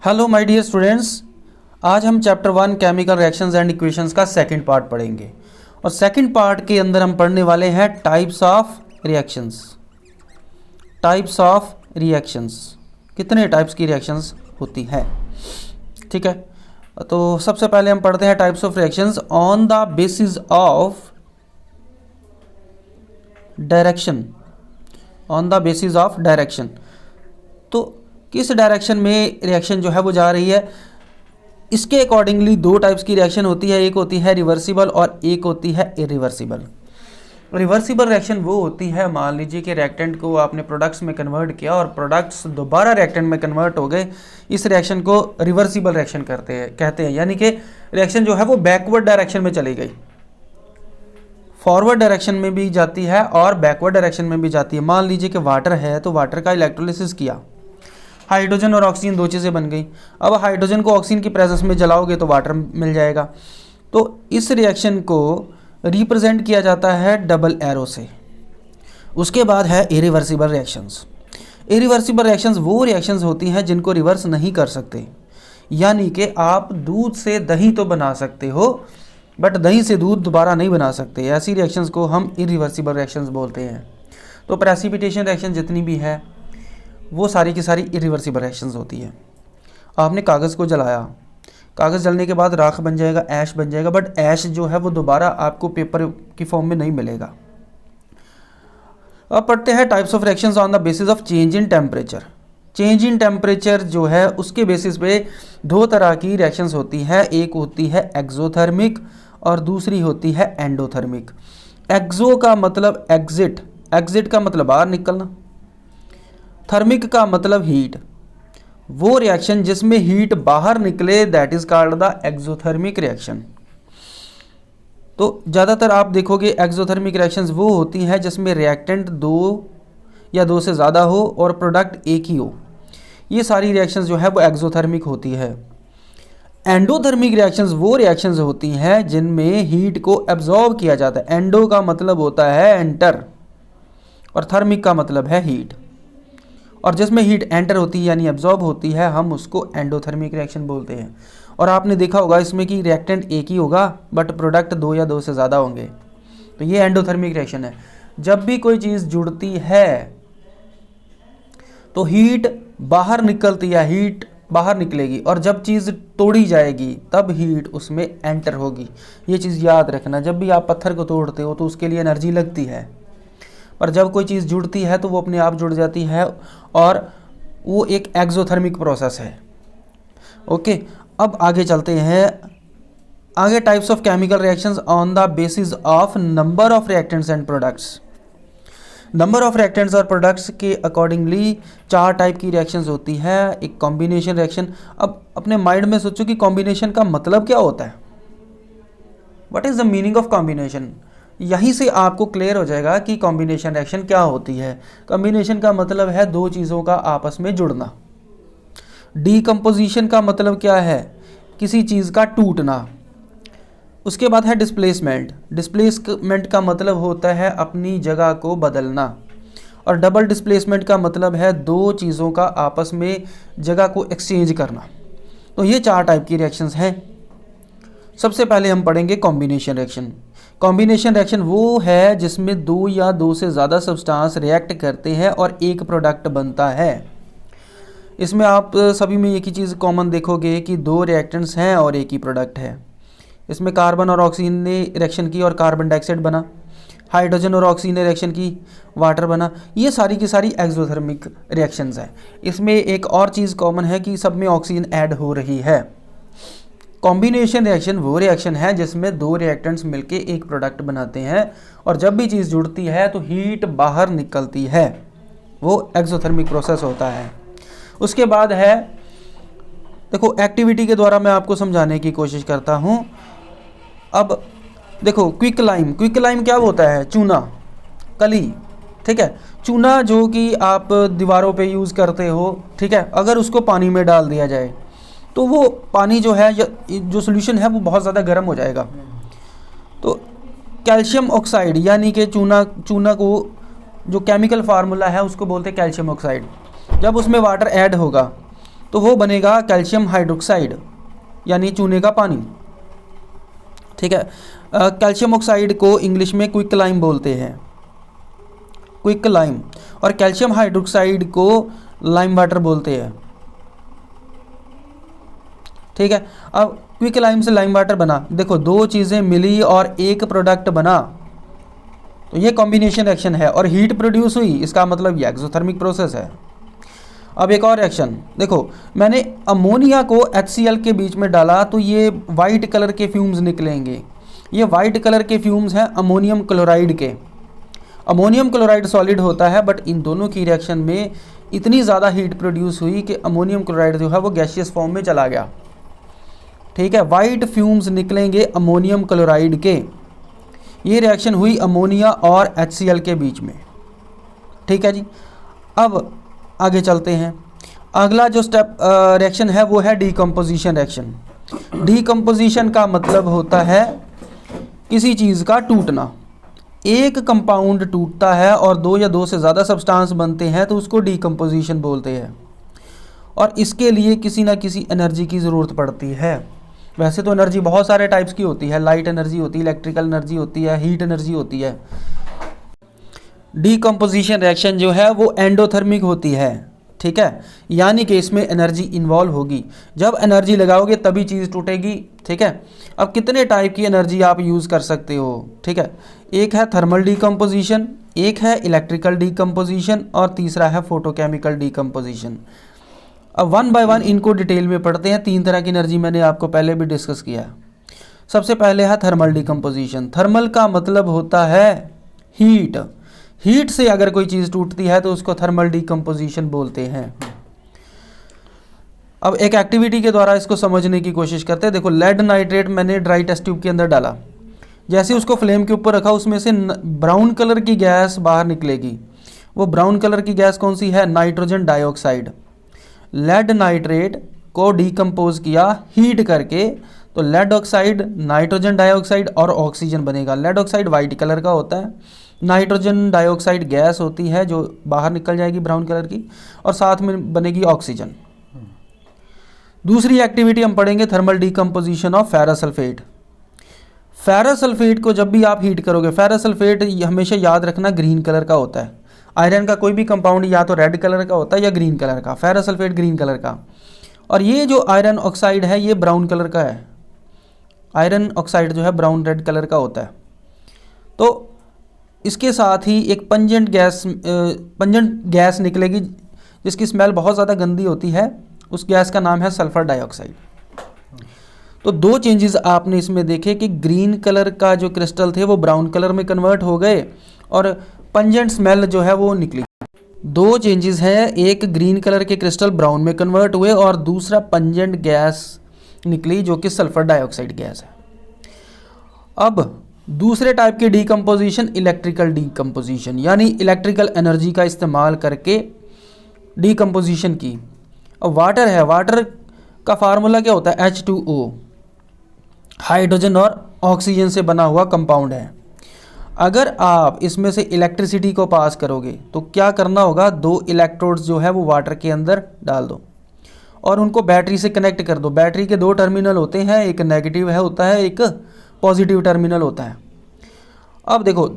Hello my dear students, आज हम chapter 1 chemical reactions and equations का सेकंड पार्ट पढ़ेंगे। और सेकंड पार्ट के अंदर हम पढ़ने वाले हैं types of reactions. Types of reactions, कितने टाइप्स की रिएक्शंस होती है। ठीक है, तो सबसे पहले हम पढ़ते हैं types of reactions on the basis of direction. On the basis of direction, तो किस डायरेक्शन में रिएक्शन जो है वो जा रही है, इसके अकॉर्डिंगली दो टाइप्स की रिएक्शन होती है। एक होती है रिवर्सिबल और एक होती है इरिवर्सिबल। रिवर्सिबल रिएक्शन वो होती है, मान लीजिए कि रिएक्टेंट को आपने प्रोडक्ट्स में कन्वर्ट किया और प्रोडक्ट्स दोबारा रिएक्टेंट में कन्वर्ट हो गए, इस रिएक्शन को रिवर्सिबल रिएक्शन कहते हैं। यानी कि रिएक्शन जो है वो बैकवर्ड डायरेक्शन में चली गई, फॉरवर्ड डायरेक्शन में भी जाती है और बैकवर्ड डायरेक्शन में भी जाती है। मान लीजिए कि वाटर है, तो वाटर का इलेक्ट्रोलिसिस किया, हाइड्रोजन और ऑक्सीजन दो चीज़ें बन गई। अब हाइड्रोजन को ऑक्सीजन की प्रेजेंस में जलाओगे तो वाटर मिल जाएगा। तो इस रिएक्शन को रिप्रेजेंट किया जाता है डबल एरो से। उसके बाद है इरिवर्सिबल रिएक्शंस। इरिवर्सिबल रिएक्शंस वो रिएक्शंस होती हैं जिनको रिवर्स नहीं कर सकते। यानी कि आप दूध से दही तो बना सकते हो, बट दही से दूध दोबारा नहीं बना सकते। ऐसी रिएक्शंस को हम इरिवर्सिबल रिएक्शंस बोलते हैं। तो प्रेसिपिटेशन रिएक्शन जितनी भी है वो सारी की सारी इरिवर्सिबल रिएक्शंस होती है। आपने कागज़ को जलाया, कागज़ जलने के बाद राख बन जाएगा, ऐश बन जाएगा, बट ऐश जो है वो दोबारा आपको पेपर की फॉर्म में नहीं मिलेगा। अब पढ़ते हैं types of reactions on the basis of change in temperature. Change in temperature जो है उसके बेसिस पे दो तरह की रिएक्शंस होती हैं। एक होती है एक्सोथर्मिक और दूसरी होती है एंडोथर्मिक। एक्सो का मतलब एग्जिट, एग्जिट का मतलब बाहर निकलना, थर्मिक का मतलब हीट। वो रिएक्शन जिसमें हीट बाहर निकले that is called the exothermic reaction. तो ज़्यादातर आप देखोगे एक्सोथर्मिक रिएक्शंस वो होती हैं जिसमें रिएक्टेंट दो या दो से ज़्यादा हो और प्रोडक्ट एक ही हो। ये सारी रिएक्शंस जो है वो एक्सोथर्मिक होती है। एंडोथर्मिक रिएक्शंस वो रिएक्शंस होती हैं जिनमें हीट को एब्जॉर्ब किया जाता है। एंडो का मतलब होता है एंटर और थर्मिक का मतलब है हीट, और जिसमें हीट एंटर होती है यानी एब्जॉर्ब होती है, हम उसको एंडोथर्मिक रिएक्शन बोलते हैं। और आपने देखा होगा इसमें कि रिएक्टेंट एक ही होगा बट प्रोडक्ट दो या दो से ज़्यादा होंगे, तो ये एंडोथर्मिक रिएक्शन है। जब भी कोई चीज़ जुड़ती है तो हीट बाहर निकलती है, हीट बाहर निकलेगी, और जब चीज़ तोड़ी जाएगी तब हीट उसमें एंटर होगी। ये चीज़ याद रखना, जब भी आप पत्थर को तोड़ते हो तो उसके लिए एनर्जी लगती है, पर जब कोई चीज़ जुड़ती है तो वो अपने आप जुड़ जाती है, और वो एक एक्सोथर्मिक प्रोसेस है। ओके, अब आगे चलते हैं। आगे types of chemical reactions on the basis of number of reactants and products. Number of reactants और प्रोडक्ट्स के अकॉर्डिंगली चार टाइप की रिएक्शंस होती है। एक कॉम्बिनेशन रिएक्शन। अब अपने माइंड में सोचो कि कॉम्बिनेशन का मतलब क्या होता है, what is the meaning of combination. यहीं से आपको क्लियर हो जाएगा कि कॉम्बिनेशन रिएक्शन क्या होती है। कॉम्बिनेशन का मतलब है दो चीज़ों का आपस में जुड़ना। डीकम्पोजिशन का मतलब क्या है, किसी चीज़ का टूटना। उसके बाद है डिस्प्लेसमेंट। डिस्प्लेसमेंट का मतलब होता है अपनी जगह को बदलना, और डबल डिस्प्लेसमेंट का मतलब है दो चीज़ों का आपस में जगह को एक्सचेंज करना। तो ये चार टाइप की रिएक्शंस हैं। सबसे पहले हम पढ़ेंगे कॉम्बिनेशन रिएक्शन। कॉम्बिनेशन रिएक्शन वो है जिसमें दो या दो से ज़्यादा सब्सटेंस रिएक्ट करते हैं और एक प्रोडक्ट बनता है। इसमें आप सभी में एक ही चीज़ कॉमन देखोगे कि दो रिएक्टेंट्स हैं और एक ही प्रोडक्ट है। इसमें कार्बन और ऑक्सीजन ने रिएक्शन की और कार्बन डाइऑक्साइड बना, हाइड्रोजन और ऑक्सीजन ने रिएक्शन की, वाटर बना। ये सारी की सारी एक्सोथर्मिक रिएक्शंस हैं। इसमें एक और चीज़ कॉमन है कि सब में ऑक्सीजन ऐड हो रही है। कॉम्बिनेशन रिएक्शन वो रिएक्शन है जिसमें दो रिएक्टेंट्स मिलके एक प्रोडक्ट बनाते हैं, और जब भी चीज़ जुड़ती है तो हीट बाहर निकलती है, वो एक्सोथर्मिक प्रोसेस होता है। उसके बाद है, देखो एक्टिविटी के द्वारा मैं आपको समझाने की कोशिश करता हूँ। अब देखो क्विक लाइम, क्विक लाइम क्या होता है, चूना, कली। ठीक है, चूना जो कि आप दीवारों पे यूज़ करते हो, ठीक है, अगर उसको पानी में डाल दिया जाए तो वो पानी जो है, जो सोल्यूशन है वो बहुत ज़्यादा गर्म हो जाएगा। तो कैल्शियम ऑक्साइड यानी कि चूना को जो केमिकल फार्मूला है उसको बोलते हैं कैल्शियम ऑक्साइड। जब उसमें वाटर ऐड होगा तो वो बनेगा कैल्शियम हाइड्रोक्साइड यानी चूने का पानी। ठीक है, कैल्शियम ऑक्साइड को इंग्लिश में क्विक लाइम बोलते हैं, क्विक लाइम, और कैल्शियम हाइड्रोक्साइड को लाइम वाटर बोलते हैं। ठीक है, अब क्विक लाइम से लाइम वाटर बना, देखो दो चीज़ें मिली और एक प्रोडक्ट बना, तो ये कॉम्बिनेशन रिएक्शन है और हीट प्रोड्यूस हुई, इसका मतलब ये एक्सोथर्मिक प्रोसेस है। अब एक और रिएक्शन देखो, मैंने अमोनिया को HCl के बीच में डाला तो ये वाइट कलर के फ्यूम्स निकलेंगे। ये वाइट कलर के फ्यूम्स हैं अमोनियम क्लोराइड के। अमोनियम क्लोराइड सॉलिड होता है, बट इन दोनों की रिएक्शन में इतनी ज़्यादा हीट प्रोड्यूस हुई कि अमोनियम क्लोराइड जो है वो गैसियस फॉर्म में चला गया। ठीक है, वाइट फ्यूम्स निकलेंगे अमोनियम क्लोराइड के। ये रिएक्शन हुई अमोनिया और HCl के बीच में। ठीक है जी, अब आगे चलते हैं। अगला जो स्टेप रिएक्शन है वो है डीकम्पोजिशन रिएक्शन। डीकम्पोजिशन का मतलब होता है किसी चीज़ का टूटना। एक कंपाउंड टूटता है और दो या दो से ज़्यादा सब्सटेंस बनते हैं तो उसको डीकम्पोजिशन बोलते हैं, और इसके लिए किसी ना किसी एनर्जी की ज़रूरत पड़ती है। वैसे तो एनर्जी बहुत सारे टाइप्स की होती है, लाइट एनर्जी होती है, इलेक्ट्रिकल एनर्जी होती है, हीट एनर्जी होती है। डीकम्पोजिशन रिएक्शन जो है वो एंडोथर्मिक होती है। ठीक है, यानी कि इसमें एनर्जी इन्वॉल्व होगी, जब एनर्जी लगाओगे तभी चीज़ टूटेगी। ठीक है, अब कितने टाइप की एनर्जी आप यूज़ कर सकते हो। ठीक है, एक है थर्मल डीकम्पोजिशन, एक है इलेक्ट्रिकल डीकम्पोजिशन और तीसरा है फोटोकेमिकल डीकम्पोजिशन। अब वन बाय वन इनको डिटेल में पढ़ते हैं। 3 तरह की एनर्जी मैंने आपको पहले भी डिस्कस किया है। सबसे पहले है थर्मल डीकम्पोजिशन। थर्मल का मतलब होता है हीट। हीट से अगर कोई चीज़ टूटती है तो उसको थर्मल डीकम्पोजिशन बोलते हैं। अब एक एक्टिविटी के द्वारा इसको समझने की कोशिश करते हैं। देखो, लेड नाइट्रेट मैंने ड्राई टेस्ट ट्यूब के अंदर डाला, जैसे उसको फ्लेम के ऊपर रखा उसमें से ब्राउन कलर की गैस बाहर निकलेगी। वो ब्राउन कलर की गैस कौन सी है? Nitrogen dioxide. लेड नाइट्रेट को डीकम्पोज किया हीट करके तो लेड ऑक्साइड, नाइट्रोजन डाइऑक्साइड और ऑक्सीजन बनेगा। लेड ऑक्साइड वाइट कलर का होता है, नाइट्रोजन डाइऑक्साइड गैस होती है जो बाहर निकल जाएगी ब्राउन कलर की, और साथ में बनेगी ऑक्सीजन। दूसरी एक्टिविटी हम पढ़ेंगे thermal decomposition of ferrous sulphate. Ferrous sulphate को जब भी आप हीट करोगे, फेरस सल्फेट हमेशा याद रखना ग्रीन कलर का होता है। आयरन का कोई भी कंपाउंड या तो रेड कलर का होता है या ग्रीन कलर का, फेरस सल्फेट ग्रीन कलर का। और ये जो आयरन ऑक्साइड है ये ब्राउन कलर का है। आयरन ऑक्साइड जो है ब्राउन रेड कलर का होता है। तो इसके साथ ही एक पंजेंट गैस निकलेगी जिसकी स्मेल बहुत ज़्यादा गंदी होती है। उस गैस का नाम है सल्फर डाइऑक्साइड। तो 2 चेंजेस आपने इसमें देखे कि ग्रीन कलर का जो क्रिस्टल थे वो ब्राउन कलर में कन्वर्ट हो गए और पंजेंट स्मेल जो है वो निकली। 2 चेंजेस है, एक ग्रीन कलर के क्रिस्टल ब्राउन में कन्वर्ट हुए और दूसरा पंजेंट गैस निकली जो कि सल्फर डाइऑक्साइड गैस है। अब दूसरे टाइप के डीकम्पोजिशन इलेक्ट्रिकल डीकम्पोजिशन, यानी इलेक्ट्रिकल एनर्जी का इस्तेमाल करके डीकम्पोजिशन की। अब वाटर है, वाटर का फार्मूला क्या होता है? H2O, हाइड्रोजन और ऑक्सीजन से बना हुआ कंपाउंड है। अगर आप इसमें से इलेक्ट्रिसिटी को पास करोगे तो क्या करना होगा? 2 इलेक्ट्रोड्स जो है वो वाटर के अंदर डाल दो और उनको बैटरी से कनेक्ट कर दो। बैटरी के 2 टर्मिनल होते हैं, एक नेगेटिव है होता है, एक पॉजिटिव टर्मिनल होता है। अब देखो,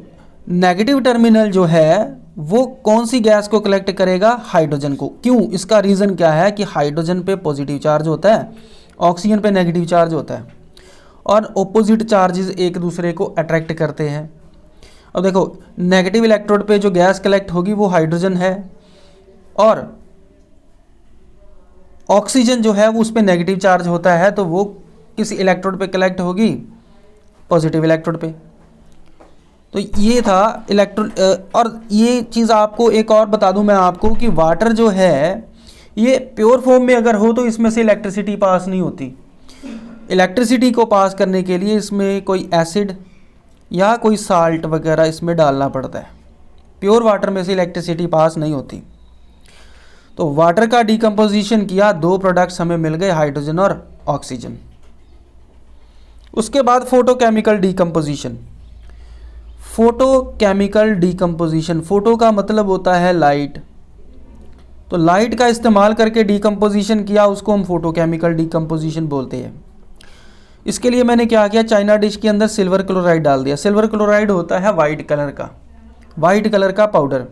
नेगेटिव टर्मिनल जो है वो कौन सी गैस को कलेक्ट करेगा? हाइड्रोजन को। क्यों? इसका रीज़न क्या है कि हाइड्रोजन पे पॉजिटिव चार्ज होता है, ऑक्सीजन पे नेगेटिव चार्ज होता है और ऑपोजिट चार्जेस एक दूसरे को अट्रैक्ट करते हैं। अब देखो, नेगेटिव इलेक्ट्रोड पे जो गैस कलेक्ट होगी वो हाइड्रोजन है और ऑक्सीजन जो है वो उस पर नेगेटिव चार्ज होता है, तो वो किसी इलेक्ट्रोड पे कलेक्ट होगी? पॉजिटिव इलेक्ट्रोड पे। तो ये था इलेक्ट्रोड। और ये चीज़ आपको एक और बता दूं मैं आपको कि वाटर जो है ये प्योर फॉर्म में अगर हो तो इसमें से इलेक्ट्रिसिटी पास नहीं होती। इलेक्ट्रिसिटी को पास करने के लिए इसमें कोई एसिड या कोई साल्ट वगैरह इसमें डालना पड़ता है। प्योर वाटर में से इलेक्ट्रिसिटी पास नहीं होती। तो वाटर का डीकम्पोजिशन किया, 2 प्रोडक्ट्स हमें मिल गए, हाइड्रोजन और ऑक्सीजन। उसके बाद photochemical decomposition. Photochemical decomposition, photo का मतलब होता है लाइट। तो लाइट का इस्तेमाल करके डिकम्पोजिशन किया, उसको हम फोटोकेमिकल डिकम्पोजिशन बोलते हैं। इसके लिए मैंने क्या किया, चाइना डिश के अंदर सिल्वर क्लोराइड डाल दिया। सिल्वर क्लोराइड होता है वाइट कलर का पाउडर।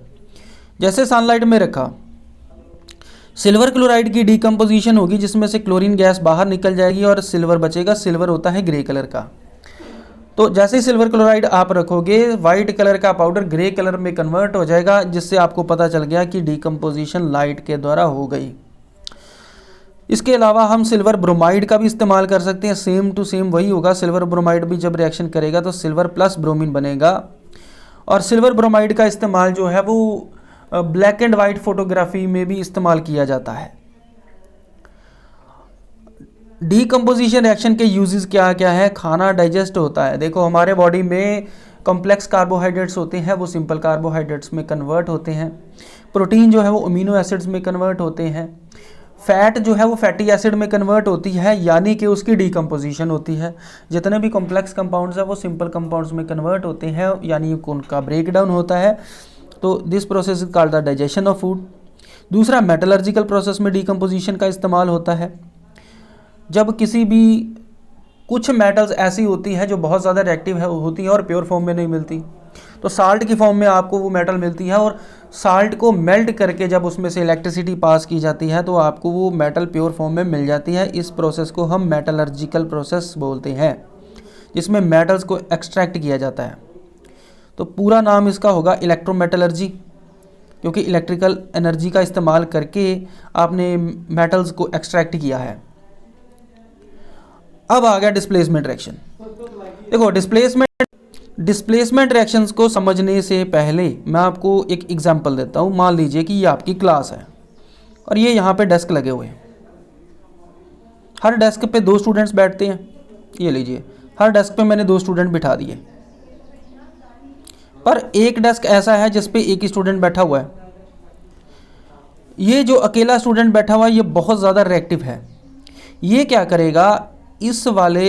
जैसे सनलाइट में रखा, सिल्वर क्लोराइड की डिकम्पोजिशन होगी जिसमें से क्लोरीन गैस बाहर निकल जाएगी और सिल्वर बचेगा। सिल्वर होता है ग्रे कलर का। तो जैसे ही सिल्वर क्लोराइड आप रखोगे, वाइट कलर का पाउडर ग्रे कलर में कन्वर्ट हो जाएगा, जिससे आपको पता चल गया कि डिकम्पोजिशन लाइट के द्वारा हो गई। इसके अलावा हम सिल्वर ब्रोमाइड का भी इस्तेमाल कर सकते हैं। सेम टू सेम वही होगा। सिल्वर ब्रोमाइड भी जब रिएक्शन करेगा तो सिल्वर प्लस ब्रोमीन बनेगा। और सिल्वर ब्रोमाइड का इस्तेमाल जो है वो ब्लैक एंड वाइट फोटोग्राफी में भी इस्तेमाल किया जाता है। डीकम्पोजिशन रिएक्शन के यूजेस क्या क्या है। खाना डाइजेस्ट होता है। देखो हमारे बॉडी में कॉम्प्लेक्स कार्बोहाइड्रेट्स होते हैं, वो सिंपल कार्बोहाइड्रेट्स में कन्वर्ट होते हैं। प्रोटीन जो है वो अमीनो एसिड्स में कन्वर्ट होते हैं। फैट जो है वो फैटी एसिड में कन्वर्ट होती है, यानी कि उसकी डीकम्पोजिशन होती है। जितने भी कॉम्प्लेक्स कंपाउंड्स हैं वो सिंपल कंपाउंड्स में कन्वर्ट होते हैं, यानी उनका ब्रेक डाउन होता है। तो this process is called the digestion of food. दूसरा, मेटलर्जिकल प्रोसेस में डीकम्पोजिशन का इस्तेमाल होता है। जब किसी भी कुछ मेटल्स ऐसी होती है जो बहुत ज़्यादा रिएक्टिव होती है और प्योर फॉर्म में नहीं मिलती, तो साल्ट की फॉर्म में आपको वो मेटल मिलती है, और साल्ट को मेल्ट करके जब उसमें से इलेक्ट्रिसिटी पास की जाती है तो आपको वो मेटल प्योर फॉर्म में मिल जाती है। इस प्रोसेस को हम मेटलर्जिकल प्रोसेस बोलते हैं, जिसमें मेटल्स को एक्सट्रैक्ट किया जाता है। तो पूरा नाम इसका होगा इलेक्ट्रोमेटलर्जी, क्योंकि इलेक्ट्रिकल एनर्जी का इस्तेमाल करके आपने मेटल्स को एक्सट्रैक्ट किया है। अब आ गया डिस्प्लेसमेंट रिएक्शन। देखो डिस्प्लेसमेंट रिएक्शंस को समझने से पहले मैं आपको एक एग्जांपल देता हूँ। मान लीजिए कि ये आपकी क्लास है और ये यहाँ पे डेस्क लगे हुए हैं। हर डेस्क पे 2 स्टूडेंट्स बैठते हैं। ये लीजिए, हर डेस्क पे मैंने 2 स्टूडेंट बिठा दिए, पर एक डेस्क ऐसा है जिस पे एक ही स्टूडेंट बैठा हुआ है। ये जो अकेला स्टूडेंट बैठा हुआ है ये बहुत ज़्यादा रिएक्टिव है। ये क्या करेगा, इस वाले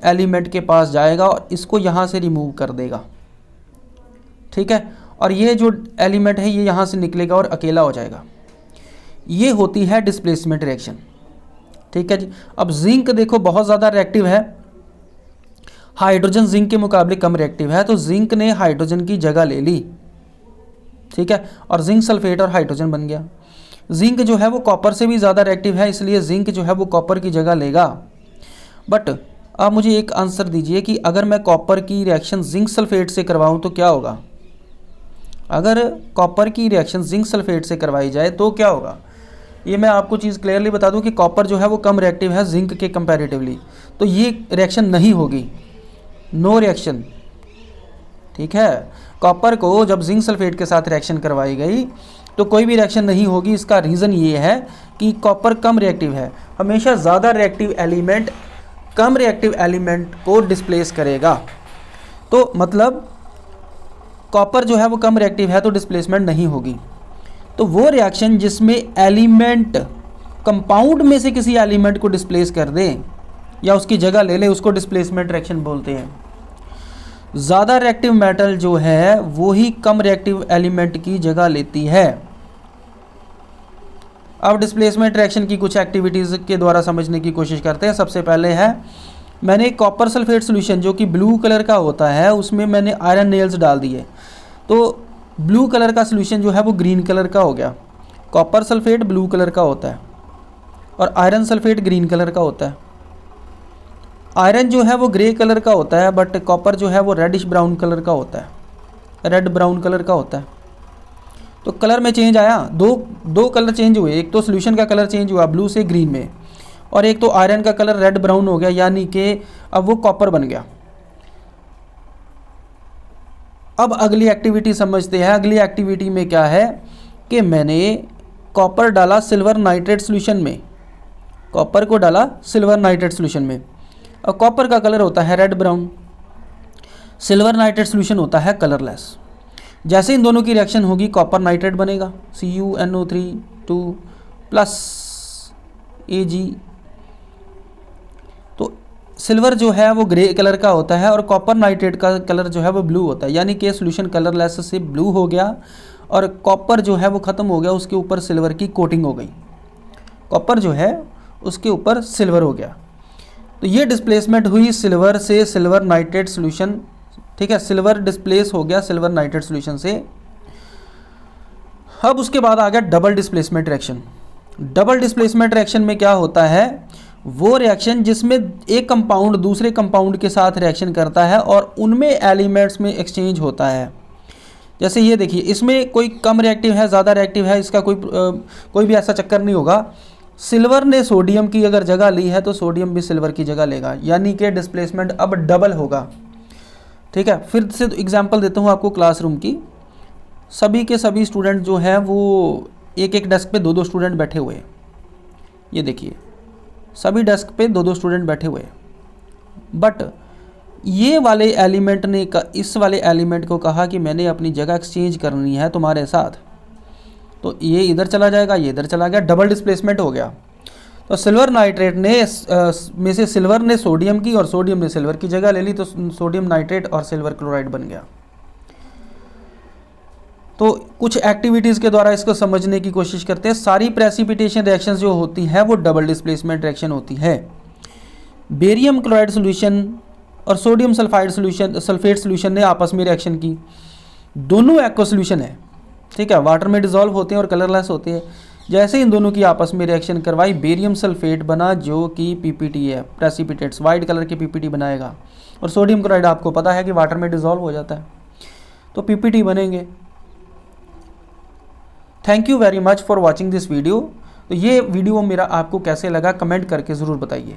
एलिमेंट के पास जाएगा और इसको यहाँ से रिमूव कर देगा, ठीक है। और ये जो एलिमेंट है ये यहाँ से निकलेगा और अकेला हो जाएगा। ये होती है डिस्प्लेसमेंट रिएक्शन, ठीक है जी। अब जिंक देखो बहुत ज़्यादा रिएक्टिव है। हाइड्रोजन जिंक के मुकाबले कम रिएक्टिव है, तो जिंक ने हाइड्रोजन की जगह ले ली, ठीक है, और जिंक सल्फेट और हाइड्रोजन बन गया। जिंक जो है वो कॉपर से भी ज़्यादा रिएक्टिव है, इसलिए जिंक जो है वो कॉपर की जगह लेगा। बट आप मुझे एक आंसर दीजिए कि अगर मैं कॉपर की रिएक्शन जिंक सल्फेट से करवाऊं तो क्या होगा। अगर कॉपर की रिएक्शन जिंक सल्फेट से करवाई जाए तो क्या होगा। ये मैं आपको चीज़ क्लियरली बता दूं कि कॉपर जो है वो कम रिएक्टिव है जिंक के कंपैरेटिवली, तो ये रिएक्शन नहीं होगी, नो रिएक्शन, ठीक है। कॉपर को जब जिंक सल्फेट के साथ रिएक्शन करवाई गई तो कोई भी रिएक्शन नहीं होगी। इसका रीज़न ये है कि कॉपर कम रिएक्टिव है। हमेशा ज़्यादा रिएक्टिव एलिमेंट कम रिएक्टिव एलिमेंट को डिस्प्लेस करेगा। तो मतलब कॉपर जो है वो कम रिएक्टिव है तो डिस्प्लेसमेंट नहीं होगी। तो वो रिएक्शन जिसमें एलिमेंट कंपाउंड में से किसी एलिमेंट को डिस्प्लेस कर दे या उसकी जगह ले ले, उसको डिस्प्लेसमेंट रिएक्शन बोलते हैं। ज़्यादा रिएक्टिव मेटल जो है वो ही कम रिएक्टिव एलिमेंट की जगह लेती है। अब डिस्प्लेसमेंट रिएक्शन की कुछ एक्टिविटीज़ के द्वारा समझने की कोशिश करते हैं। सबसे पहले है, मैंने कॉपर सल्फेट सॉल्यूशन जो कि ब्लू कलर का होता है उसमें मैंने आयरन नेल्स डाल दिए, तो ब्लू कलर का सॉल्यूशन जो है वो ग्रीन कलर का हो गया। कॉपर सल्फेट ब्लू कलर का होता है और आयरन सल्फेट ग्रीन कलर का होता है। आयरन जो है वो ग्रे कलर का होता है, बट कॉपर जो है वो रेडिश ब्राउन कलर का होता है, रेड ब्राउन कलर का होता है। तो कलर में चेंज आया, दो कलर चेंज हुए। एक तो सॉल्यूशन का कलर चेंज हुआ ब्लू से ग्रीन में, और एक तो आयरन का कलर रेड ब्राउन हो गया, यानी कि अब वो कॉपर बन गया। अब अगली एक्टिविटी समझते हैं। अगली एक्टिविटी में क्या है कि मैंने कॉपर डाला सिल्वर नाइट्रेट सॉल्यूशन में, कॉपर को डाला सिल्वर नाइट्रेट सॉल्यूशन में। और कॉपर का कलर होता है red brown, silver nitrate solution होता है कलरलेस। जैसे इन दोनों की रिएक्शन होगी कॉपर नाइट्रेट बनेगा, CuNO3 2 + Ag। तो सिल्वर जो है वो ग्रे कलर का होता है और कॉपर नाइट्रेट का कलर जो है वो ब्लू होता है, यानी कि सॉल्यूशन कलरलेस से ब्लू हो गया और कॉपर जो है वो ख़त्म हो गया, उसके ऊपर सिल्वर की कोटिंग हो गई, कॉपर जो है उसके ऊपर सिल्वर हो गया। तो ये डिस्प्लेसमेंट हुई सिल्वर से सिल्वर नाइट्रेट सॉल्यूशन, ठीक है, सिल्वर डिस्प्लेस हो गया सिल्वर नाइट्रेट सॉल्यूशन से। अब उसके बाद आ गया double displacement reaction. Double displacement reaction में क्या होता है, वो रिएक्शन जिसमें एक कंपाउंड दूसरे कंपाउंड के साथ रिएक्शन करता है और उनमें एलिमेंट्स में एक्सचेंज होता है। जैसे ये देखिए, इसमें कोई कम रिएक्टिव है, ज़्यादा रिएक्टिव है, इसका कोई भी ऐसा चक्कर नहीं होगा। सिल्वर ने सोडियम की अगर जगह ली है तो सोडियम भी सिल्वर की जगह लेगा, यानी कि डिस्प्लेसमेंट अब डबल होगा। ठीक है, फिर से एग्जांपल देता हूँ आपको क्लासरूम की। सभी के सभी स्टूडेंट जो हैं वो एक एक डेस्क पे दो दो स्टूडेंट बैठे हुए हैं। ये देखिए, सभी डेस्क पे दो दो स्टूडेंट बैठे हुए हैं, बट ये वाले एलिमेंट ने इस वाले एलिमेंट को कहा कि मैंने अपनी जगह एक्सचेंज करनी है तुम्हारे साथ, तो ये इधर चला जाएगा, ये इधर चला गया, डबल डिस्प्लेसमेंट हो गया। तो सिल्वर नाइट्रेट ने में से सिल्वर ने सोडियम की और सोडियम ने सिल्वर की जगह ले ली, तो सोडियम नाइट्रेट और सिल्वर क्लोराइड बन गया। तो कुछ एक्टिविटीज़ के द्वारा इसको समझने की कोशिश करते हैं। सारी प्रेसिपिटेशन रिएक्शंस जो होती हैं वो डबल डिस्प्लेसमेंट रिएक्शन होती है। बेरियम क्लोराइड सॉल्यूशन और सोडियम सल्फेट सॉल्यूशन ने आपस में रिएक्शन की, दोनों एक्वा सॉल्यूशन है, ठीक है, वाटर में डिजॉल्व होते हैं और कलरलेस होते हैं। जैसे इन दोनों की आपस में रिएक्शन करवाई, बेरियम सल्फेट बना जो कि पीपीटी है, प्रेसिपिटेट्स, वाइट कलर की पीपीटी बनाएगा। और सोडियम क्लोराइड आपको पता है कि वाटर में डिजॉल्व हो जाता है, तो पीपीटी बनेंगे। Thank you very much for watching this video. तो ये वीडियो मेरा आपको कैसे लगा कमेंट करके ज़रूर बताइए।